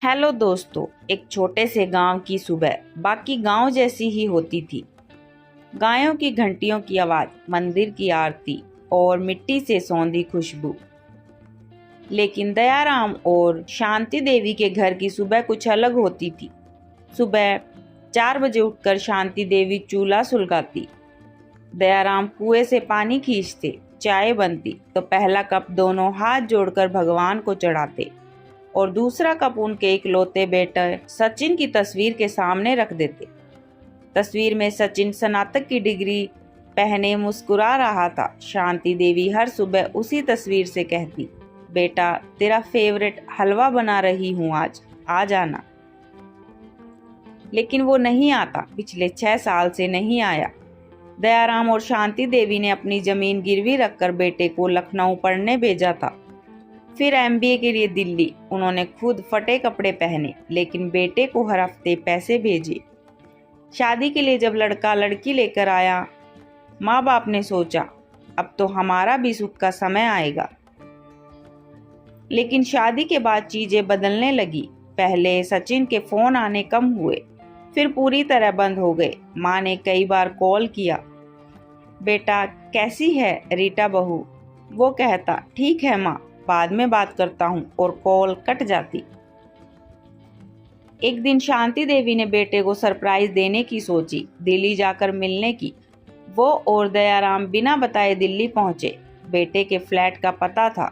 Hello दोस्तों, एक छोटे से गांव की सुबह बाकी गांव जैसी ही होती थी। गायों की घंटियों की आवाज, मंदिर की आरती और मिट्टी से सौंधी खुशबू। लेकिन दयाराम और शांति देवी के घर की सुबह कुछ अलग होती थी। सुबह 4 बजे उठकर शांति देवी चूल्हा सुलगाती, दयाराम कुएं से पानी खींचते, चाय बनती तो पहला कप दोनों हाथ जोड़कर भगवान को चढ़ाते और दूसरा कप उनके इकलौते बेटे सचिन की तस्वीर के सामने रख देते। तस्वीर में सचिन स्नातक की डिग्री पहने मुस्कुरा रहा था। शांति देवी हर सुबह उसी तस्वीर से कहती, बेटा तेरा फेवरेट हलवा बना रही हूँ, आज आ जाना। लेकिन वो नहीं आता, पिछले 6 साल से नहीं आया। दयाराम और शांति देवी ने अपनी जमीन गिरवी रखकर बेटे को लखनऊ पढ़ने भेजा था, फिर एमबीए के लिए दिल्ली। उन्होंने खुद फटे कपड़े पहने, लेकिन बेटे को हर हफ्ते पैसे भेजे। शादी के लिए जब लड़का लड़की लेकर आया, माँ बाप ने सोचा अब तो हमारा भी सुख का समय आएगा। लेकिन शादी के बाद चीजें बदलने लगी। पहले सचिन के फोन आने कम हुए, फिर पूरी तरह बंद हो गए। माँ ने कई बार कॉल किया, बेटा कैसी है रीटा बहू? वो कहता, ठीक है माँ, बाद में बात करता हूँ, और कॉल कट जाती। एक दिन शांति देवी ने बेटे को सरप्राइज देने की सोची, दिल्ली जाकर मिलने की। वो और दयाराम बिना बताए दिल्ली पहुंचे। बेटे के फ्लैट का पता था।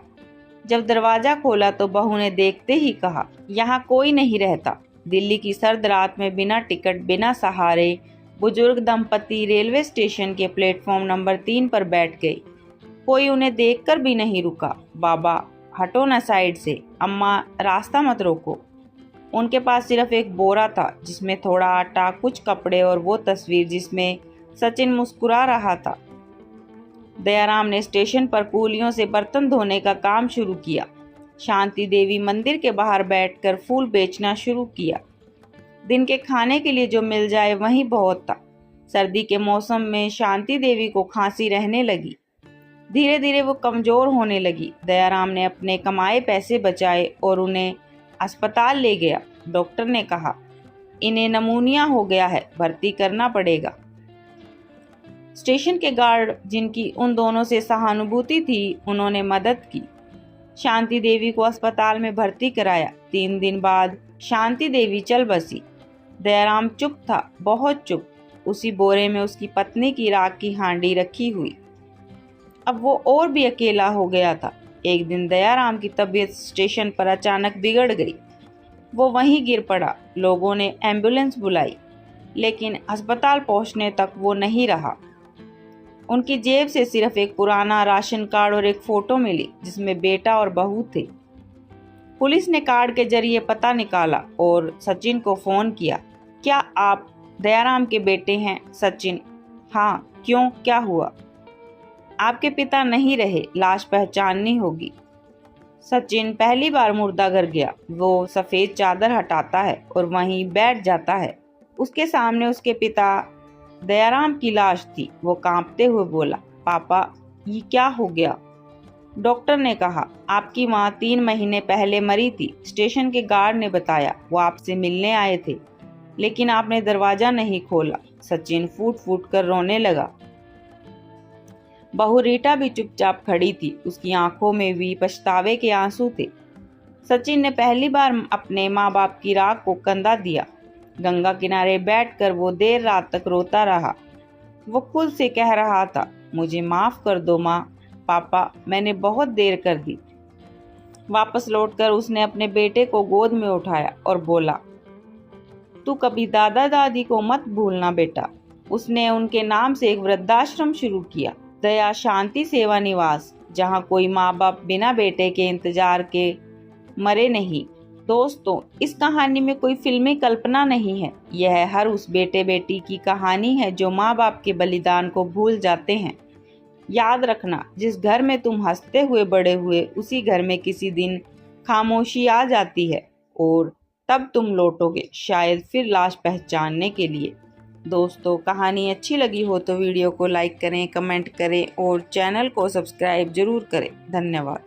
जब दरवाजा खोला तो बहू ने देखते ही कहा, यहाँ कोई नहीं रहता। दिल्ली की सर्द रात में बिना टिकट, बिना सहारे बुजुर्ग दंपति रेलवे स्टेशन के प्लेटफॉर्म नंबर 3 पर बैठ गए। कोई उन्हें देखकर भी नहीं रुका। बाबा हटो ना साइड से, अम्मा रास्ता मत रोको। उनके पास सिर्फ एक बोरा था, जिसमें थोड़ा आटा, कुछ कपड़े और वो तस्वीर जिसमें सचिन मुस्कुरा रहा था। दयाराम ने स्टेशन पर कूलियों से बर्तन धोने का काम शुरू किया। शांति देवी मंदिर के बाहर बैठकर फूल बेचना शुरू किया। दिन के खाने के लिए जो मिल जाए वही बहुत था। सर्दी के मौसम में शांति देवी को खांसी रहने लगी। धीरे धीरे वो कमजोर होने लगी। दयाराम ने अपने कमाए पैसे बचाए और उन्हें अस्पताल ले गया। डॉक्टर ने कहा, इन्हें नमूनिया हो गया है, भर्ती करना पड़ेगा। स्टेशन के गार्ड, जिनकी उन दोनों से सहानुभूति थी, उन्होंने मदद की। शांति देवी को अस्पताल में भर्ती कराया। 3 दिन बाद शांति देवी चल बसी। दयाराम चुप था, बहुत चुप। उसी बोरे में उसकी पत्नी की राख की हांडी रखी हुई। अब वो और भी अकेला हो गया था। एक दिन दयाराम की तबीयत स्टेशन पर अचानक बिगड़ गई। वो वहीं गिर पड़ा। लोगों ने एम्बुलेंस बुलाई, लेकिन अस्पताल पहुंचने तक वो नहीं रहा। उनकी जेब से सिर्फ एक पुराना राशन कार्ड और एक फोटो मिली, जिसमें बेटा और बहू थे। पुलिस ने कार्ड के जरिए पता निकाला और सचिन को फोन किया। क्या आप दयाराम के बेटे हैं? सचिन, हाँ, क्यों, क्या हुआ? आपके पिता नहीं रहे, लाश पहचाननी होगी। सचिन पहली बार मुर्दा घर गया। वो सफेद चादर हटाता है और वहीं बैठ जाता है। उसके सामने उसके पिता दयाराम की लाश थी। वो कांपते हुए बोला, पापा ये क्या हो गया? डॉक्टर ने कहा, आपकी माँ 3 महीने पहले मरी थी। स्टेशन के गार्ड ने बताया, वो आपसे मिलने आए थे, लेकिन आपने दरवाजा नहीं खोला। सचिन फूट फूट कर रोने लगा। बहू रीटा भी चुपचाप खड़ी थी। उसकी आंखों में भी पछतावे के आंसू थे। सचिन ने पहली बार अपने माँ बाप की राख को कंधा दिया। गंगा किनारे बैठकर वो देर रात तक रोता रहा। वो खुद से कह रहा था, मुझे माफ कर दो माँ, पापा, मैंने बहुत देर कर दी। वापस लौटकर उसने अपने बेटे को गोद में उठाया और बोला, तू कभी दादा दादी को मत भूलना बेटा। उसने उनके नाम से एक वृद्धाश्रम शुरू किया, दया शांति सेवा निवास, जहाँ कोई माँ बाप बिना बेटे के इंतजार के मरे नहीं। दोस्तों, इस कहानी में कोई फिल्मी कल्पना नहीं है। यह हर उस बेटे बेटी की कहानी है जो माँ बाप के बलिदान को भूल जाते हैं। याद रखना, जिस घर में तुम हंसते हुए बड़े हुए, उसी घर में किसी दिन खामोशी आ जाती है, और तब तुम लौटोगे, शायद फिर लाश पहचानने के लिए। दोस्तों, कहानी अच्छी लगी हो तो वीडियो को लाइक करें, कमेंट करें और चैनल को सब्सक्राइब जरूर करें। धन्यवाद।